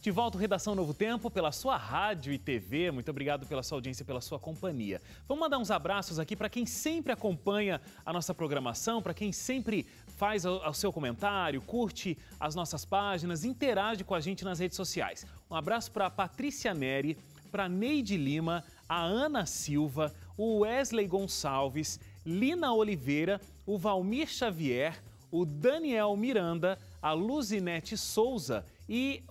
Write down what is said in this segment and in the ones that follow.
De volta ao Redação Novo Tempo, pela sua rádio e TV. Muito obrigado pela sua audiência, pela sua companhia. Vamos mandar uns abraços aqui para quem sempre acompanha a nossa programação, para quem sempre faz o seu comentário, curte as nossas páginas, interage com a gente nas redes sociais. Um abraço para a Patrícia Neri, para a Neide Lima, a Ana Silva, o Wesley Gonçalves, Lina Oliveira, o Valmir Xavier, o Daniel Miranda, a Luzinete Souza e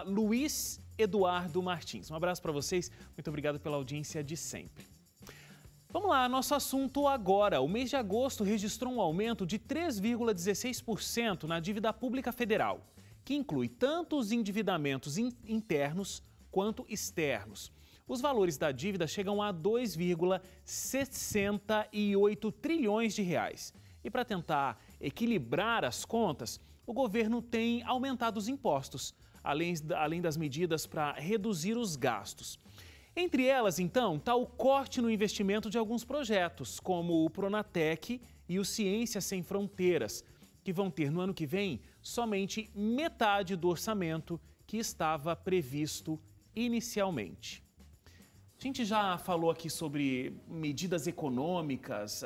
Luiz Eduardo Martins. Um abraço para vocês, muito obrigado pela audiência de sempre. Vamos lá, nosso assunto agora. O mês de agosto registrou um aumento de 3,16% na dívida pública federal, que inclui tanto os endividamentos internos quanto externos. Os valores da dívida chegam a 2,68 trilhões de reais. E para tentar equilibrar as contas, o governo tem aumentado os impostos, além das medidas para reduzir os gastos. Entre elas, então, está o corte no investimento de alguns projetos, como o Pronatec e o Ciência Sem Fronteiras, que vão ter no ano que vem somente metade do orçamento que estava previsto inicialmente. A gente já falou aqui sobre medidas econômicas,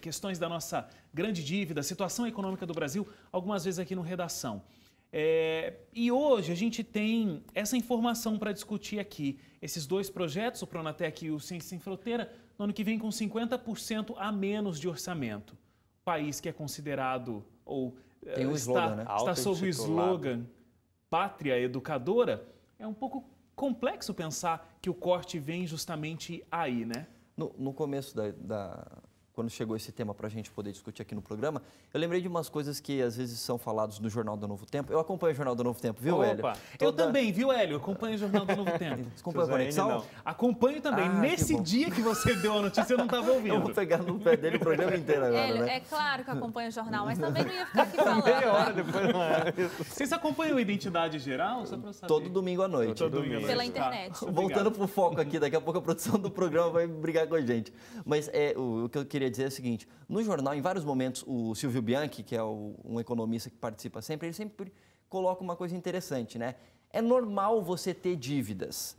questões da nossa grande dívida, situação econômica do Brasil, algumas vezes aqui no Redação. E hoje a gente tem essa informação para discutir aqui. Esses dois projetos, o Pronatec e o Ciência Sem Fronteira, no ano que vem com 50% a menos de orçamento. O país que é considerado, ou tem slogan, né? Está sob o slogan Pátria Educadora, é um pouco complexo pensar que o corte vem justamente aí, né? No começo quando chegou esse tema para a gente poder discutir aqui no programa, eu lembrei de umas coisas que às vezes são falados no Jornal do Novo Tempo. Eu acompanho o Jornal do Novo Tempo, viu, Hélio? Eu também, viu, Hélio? Acompanho o Jornal do Novo Tempo. Você acompanha a Conexão? Não. Acompanho também. Nesse dia que você deu a notícia, eu não estava ouvindo. Eu vou pegar no pé dele o programa inteiro agora, Hélio, né? é claro que acompanha o jornal, mas também não ia ficar aqui falando. Meia hora depois não é. Vocês acompanham a Identidade Geral? Só para eu saber. Todo domingo à noite. Todo domingo à noite. Pela internet. Voltando para o foco aqui, daqui a pouco a produção do programa vai brigar com a gente. Mas o que eu queria dizer é o seguinte, no jornal, em vários momentos, o Silvio Bianchi, que é um economista que participa sempre, ele sempre coloca uma coisa interessante, né? É normal você ter dívidas.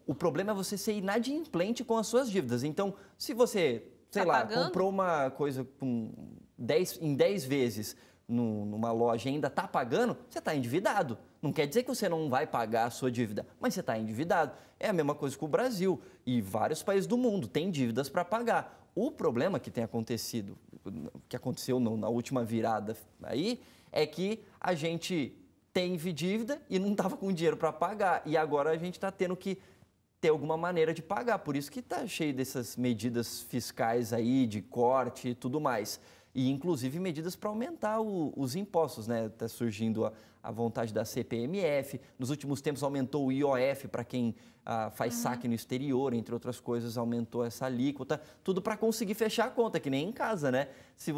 O problema é você ser inadimplente com as suas dívidas. Então, se você, sei lá, comprou uma coisa em 10 vezes numa loja e ainda está pagando, você está endividado. Não quer dizer que você não vai pagar a sua dívida, mas você está endividado. É a mesma coisa com o Brasil e vários países do mundo têm dívidas para pagar. O problema que aconteceu na última virada aí, é que a gente teve dívida e não estava com dinheiro para pagar. E agora a gente está tendo que ter alguma maneira de pagar. Por isso que está cheio dessas medidas fiscais aí, de corte e tudo mais. E, inclusive, medidas para aumentar os impostos, né? Está surgindo a vontade da CPMF. Nos últimos tempos, aumentou o IOF para quem faz saque no exterior, entre outras coisas, aumentou essa alíquota. Tudo para conseguir fechar a conta, que nem em casa, né? Se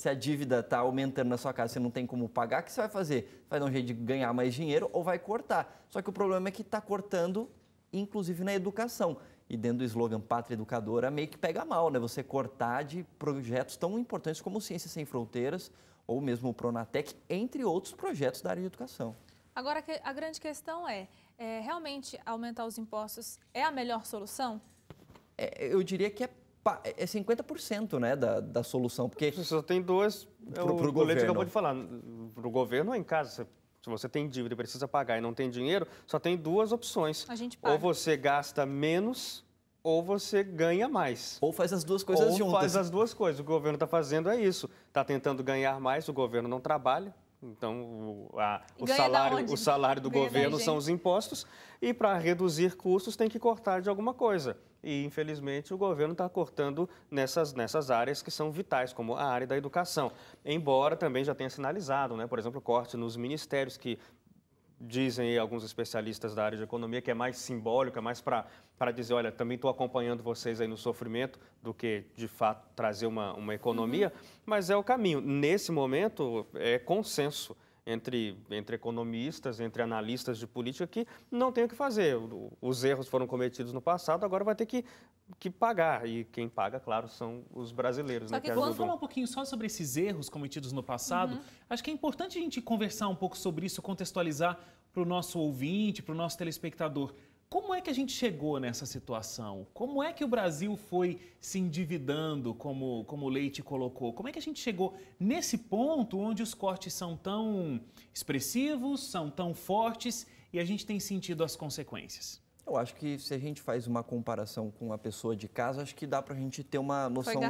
a dívida está aumentando na sua casa, você não tem como pagar, o que você vai fazer? Vai dar um jeito de ganhar mais dinheiro ou vai cortar. Só que o problema é que está cortando, inclusive, na educação. E dentro do slogan Pátria Educadora, meio que pega mal, né? Você cortar de projetos tão importantes como Ciência Sem Fronteiras ou mesmo o Pronatec, entre outros projetos da área de educação. Agora, a grande questão realmente aumentar os impostos é a melhor solução? Eu diria que é 50%, né, da solução, porque... Você só tem duas, o Golete acabou de falar, para o governo ou em casa, se você tem dívida e precisa pagar e não tem dinheiro, só tem duas opções. A gente paga. Ou você gasta menos, ou você ganha mais. Ou faz as duas coisas juntas. Ou faz as duas coisas. O governo está fazendo isso. Está tentando ganhar mais, o governo não trabalha. Então, o salário do governo são os impostos. E para reduzir custos tem que cortar de alguma coisa. E, infelizmente, o governo está cortando nessas áreas que são vitais, como a área da educação. Embora também já tenha sinalizado, né? Por exemplo, o corte nos ministérios, que dizem alguns especialistas da área de economia que é mais simbólico, é mais para dizer, olha, também estou acompanhando vocês aí no sofrimento do que, de fato, trazer uma economia, mas é o caminho. Nesse momento, é consenso entre economistas, entre analistas de política, que não tem o que fazer. Os erros foram cometidos no passado, agora vai ter que pagar. E quem paga, claro, são os brasileiros. Só que vamos falar um pouquinho só sobre esses erros cometidos no passado. Acho que é importante a gente conversar um pouco sobre isso, contextualizar para o nosso ouvinte, para o nosso telespectador. Como é que a gente chegou nessa situação? Como é que o Brasil foi se endividando, como o Leite colocou? Como é que a gente chegou nesse ponto onde os cortes são tão expressivos, são tão fortes e a gente tem sentido as consequências? Eu acho que se a gente faz uma comparação com a pessoa de casa, acho que dá para a gente ter uma noção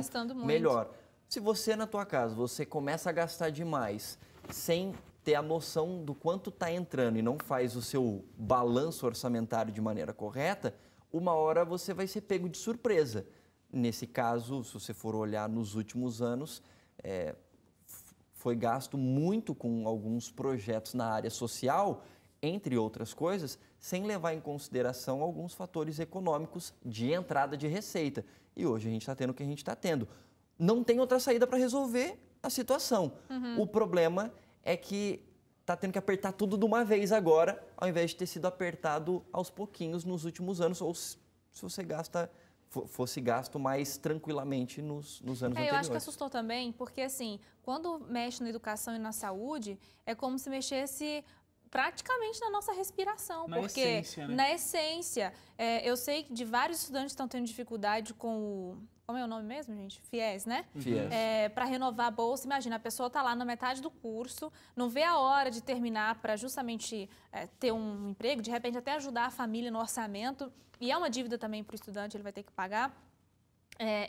melhor. Se você na tua casa, você começa a gastar demais sem ter a noção do quanto está entrando e não faz o seu balanço orçamentário de maneira correta, uma hora você vai ser pego de surpresa. Nesse caso, se você for olhar nos últimos anos, foi gasto muito com alguns projetos na área social, entre outras coisas, sem levar em consideração alguns fatores econômicos de entrada de receita. E hoje a gente está tendo o que a gente está tendo. Não tem outra saída para resolver a situação. O problema é que está tendo que apertar tudo de uma vez agora, ao invés de ter sido apertado aos pouquinhos nos últimos anos, ou se você fosse gasto mais tranquilamente nos anos anteriores. Eu acho que assustou também, porque assim, quando mexe na educação e na saúde, é como se mexesse praticamente na nossa respiração. Na essência, né? Na essência. Eu sei que de vários estudantes estão tendo dificuldade com o... Como é o nome mesmo, gente? FIES, né? FIES. Para renovar a bolsa. Imagina, a pessoa está lá na metade do curso, não vê a hora de terminar para justamente ter um emprego, de repente até ajudar a família no orçamento. E é uma dívida também para o estudante, ele vai ter que pagar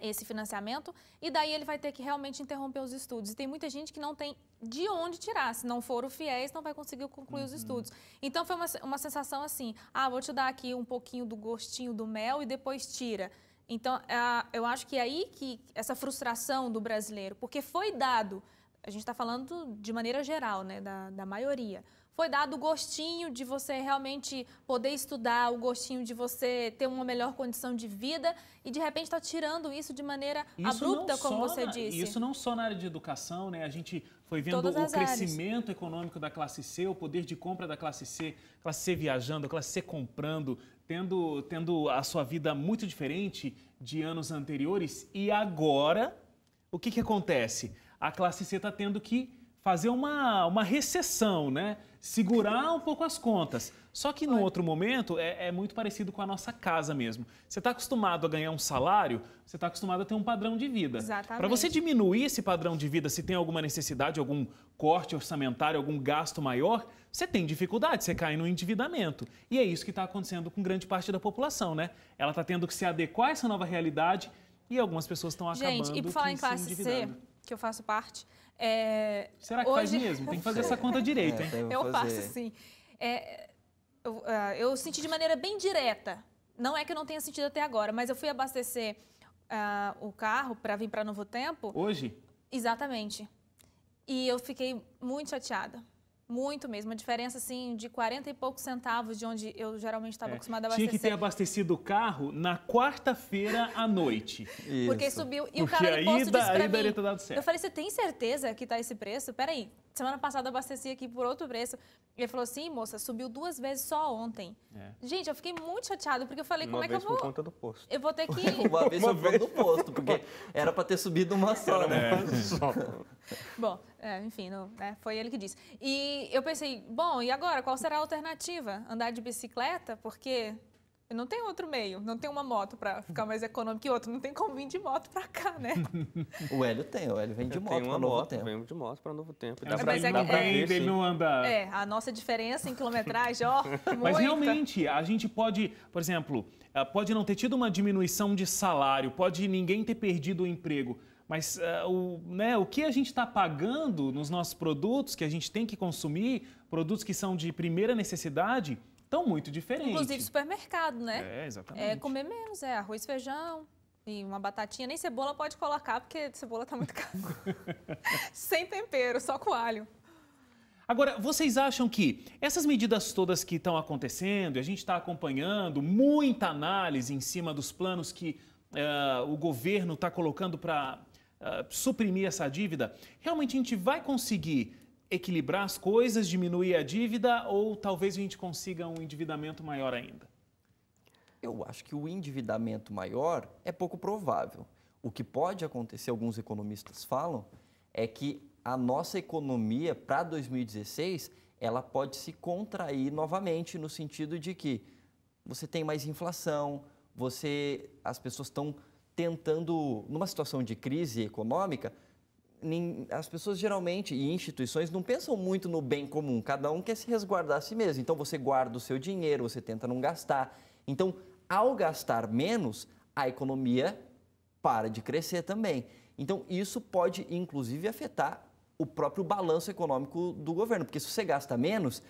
esse financiamento. E daí ele vai ter que realmente interromper os estudos. E tem muita gente que não tem de onde tirar. Se não for o FIES, não vai conseguir concluir os estudos. Então foi uma sensação assim, vou te dar aqui um pouquinho do gostinho do mel e depois tira. Então, eu acho que é aí que essa frustração do brasileiro, porque foi dado, a gente está falando de maneira geral, né, da maioria, foi dado o gostinho de você realmente poder estudar, o gostinho de você ter uma melhor condição de vida e, de repente, está tirando isso de maneira abrupta, como você disse. Isso não só na área de educação, né? A gente foi vendo o crescimento econômico da classe C, o poder de compra da classe C viajando, a classe C comprando, tendo a sua vida muito diferente de anos anteriores. E agora, o que acontece? A classe C está tendo que fazer uma recessão, né? Segurar um pouco as contas. Só que no outro momento é muito parecido com a nossa casa mesmo. Você está acostumado a ganhar um salário, você está acostumado a ter um padrão de vida. Exatamente. Para você diminuir esse padrão de vida, se tem alguma necessidade, algum corte orçamentário, algum gasto maior, você tem dificuldade, você cai no endividamento. E é isso que está acontecendo com grande parte da população, né? Ela está tendo que se adequar a essa nova realidade e algumas pessoas estão acabando. Gente, e por falar em classe C, que eu faço parte... Será que faz mesmo? Tem que fazer essa conta direito, hein? Eu faço, sim. Eu senti de maneira bem direta. Não é que eu não tenha sentido até agora, mas eu fui abastecer o carro para vir para Novo Tempo. Hoje? Exatamente. E eu fiquei muito chateada. Muito mesmo. Uma diferença, assim, de 40 e poucos centavos de onde eu geralmente estava acostumada a abastecer. Tinha que ter abastecido o carro na quarta-feira à noite. Isso. Porque subiu. E o cara do posto disse pra mim, daria ter dado certo. Eu falei, você tem certeza que tá esse preço? Peraí, semana passada eu abasteci aqui por outro preço. Ele falou assim, moça, subiu 2 vezes só ontem. Gente, eu fiquei muito chateada, porque eu falei, como é que eu vou... Uma vez por conta do posto. Eu vou ter que... Uma vez por conta do posto, porque era para ter subido uma só, né? Bom, enfim, foi ele que disse. E eu pensei, bom, e agora, qual será a alternativa? Andar de bicicleta? Porque eu não tenho outro meio, não tenho uma moto para ficar mais econômico que outro, não tem como vir de moto para cá, né? O Hélio vem de moto para Novo Tempo. Vem de moto para Novo Tempo. Ele não anda... a nossa diferença em quilometragem, muita. Mas realmente, a gente pode, por exemplo, pode não ter tido uma diminuição de salário, pode ninguém ter perdido o emprego, mas o que a gente está pagando nos nossos produtos que a gente tem que consumir, produtos que são de primeira necessidade, estão muito diferentes. Inclusive supermercado, né? Exatamente. Comer menos, arroz, feijão e uma batatinha. Nem cebola pode colocar, porque cebola está muito cara. Sem tempero, só com alho. Agora, vocês acham que essas medidas todas que estão acontecendo, a gente está acompanhando, muita análise em cima dos planos que o governo está colocando para suprimir essa dívida, realmente a gente vai conseguir equilibrar as coisas, diminuir a dívida ou talvez a gente consiga um endividamento maior ainda? Eu acho que o endividamento maior é pouco provável. O que pode acontecer, alguns economistas falam, é que a nossa economia para 2016 ela pode se contrair novamente no sentido de que você tem mais inflação, as pessoas estão tentando, numa situação de crise econômica, as pessoas geralmente e instituições não pensam muito no bem comum, cada um quer se resguardar a si mesmo. Então você guarda o seu dinheiro, você tenta não gastar. Então, ao gastar menos, a economia para de crescer também. Então, isso pode, inclusive, afetar o próprio balanço econômico do governo, porque se você gasta menos,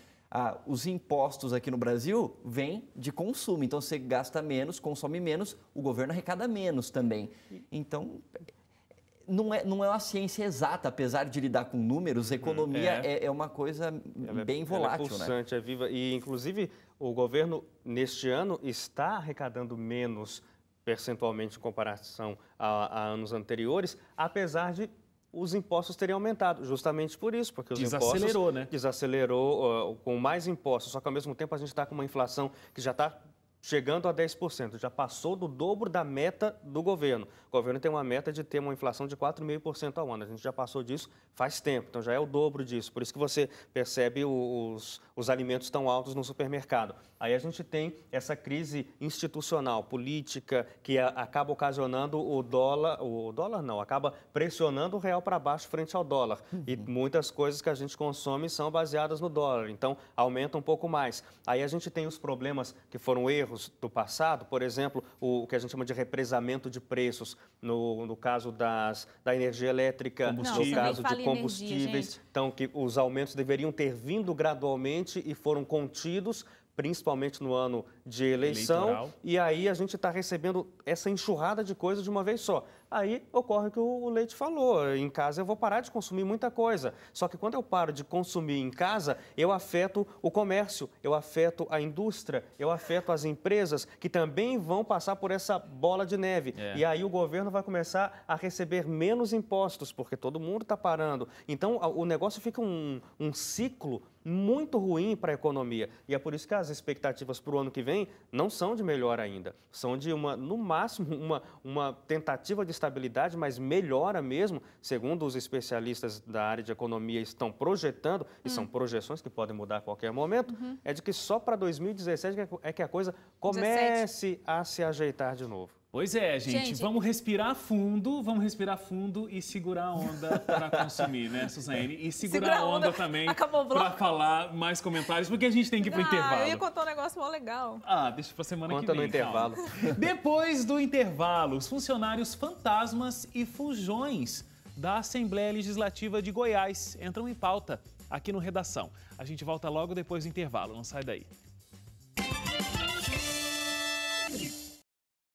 os impostos aqui no Brasil vêm de consumo. Então, você gasta menos, consome menos, o governo arrecada menos também. Então, não é uma ciência exata, apesar de lidar com números, a economia é uma coisa bem volátil. Ela é pulsante, né? É viva. E, inclusive, o governo, neste ano, está arrecadando menos percentualmente em comparação a anos anteriores, apesar de os impostos terem aumentado, justamente por isso, porque os desacelerou, impostos... Desacelerou com mais impostos, só que ao mesmo tempo a gente está com uma inflação que já está chegando a 10%, já passou do dobro da meta do governo. O governo tem uma meta de ter uma inflação de 4,5% ao ano. A gente já passou disso faz tempo, então já é o dobro disso. Por isso que você percebe os alimentos tão altos no supermercado. Aí a gente tem essa crise institucional, política, que acaba ocasionando acaba pressionando o real para baixo frente ao dólar. E muitas coisas que a gente consome são baseadas no dólar, então aumenta um pouco mais. Aí a gente tem os problemas que foram erros do passado, por exemplo, o que a gente chama de represamento de preços, no caso da energia elétrica, no caso de combustíveis. Então, que os aumentos deveriam ter vindo gradualmente e foram contidos, principalmente no ano de eleição. Eleitoral. E aí a gente está recebendo essa enxurrada de coisas de uma vez só. Aí ocorre o que o Leite falou, em casa eu vou parar de consumir muita coisa. Só que quando eu paro de consumir em casa, eu afeto o comércio, eu afeto a indústria, eu afeto as empresas que também vão passar por essa bola de neve. E aí o governo vai começar a receber menos impostos, porque todo mundo está parando. Então o negócio fica um ciclo muito ruim para a economia. E é por isso que as expectativas para o ano que vem não são de melhor ainda. São de, no máximo, uma tentativa de estabilidade, mas melhora mesmo, segundo os especialistas da área de economia estão projetando, e são projeções que podem mudar a qualquer momento, é de que só para 2017 é que a coisa comece a se ajeitar de novo. Pois é, gente, vamos respirar fundo e segurar a onda para consumir, né, Suzane? E segurar a onda também para falar mais comentários, porque a gente tem que ir para o intervalo. Eu ia contar um negócio mó legal. Deixa para semana que vem. Conta no intervalo. Depois do intervalo, os funcionários fantasmas e fujões da Assembleia Legislativa de Goiás entram em pauta aqui no Redação. A gente volta logo depois do intervalo, não sai daí.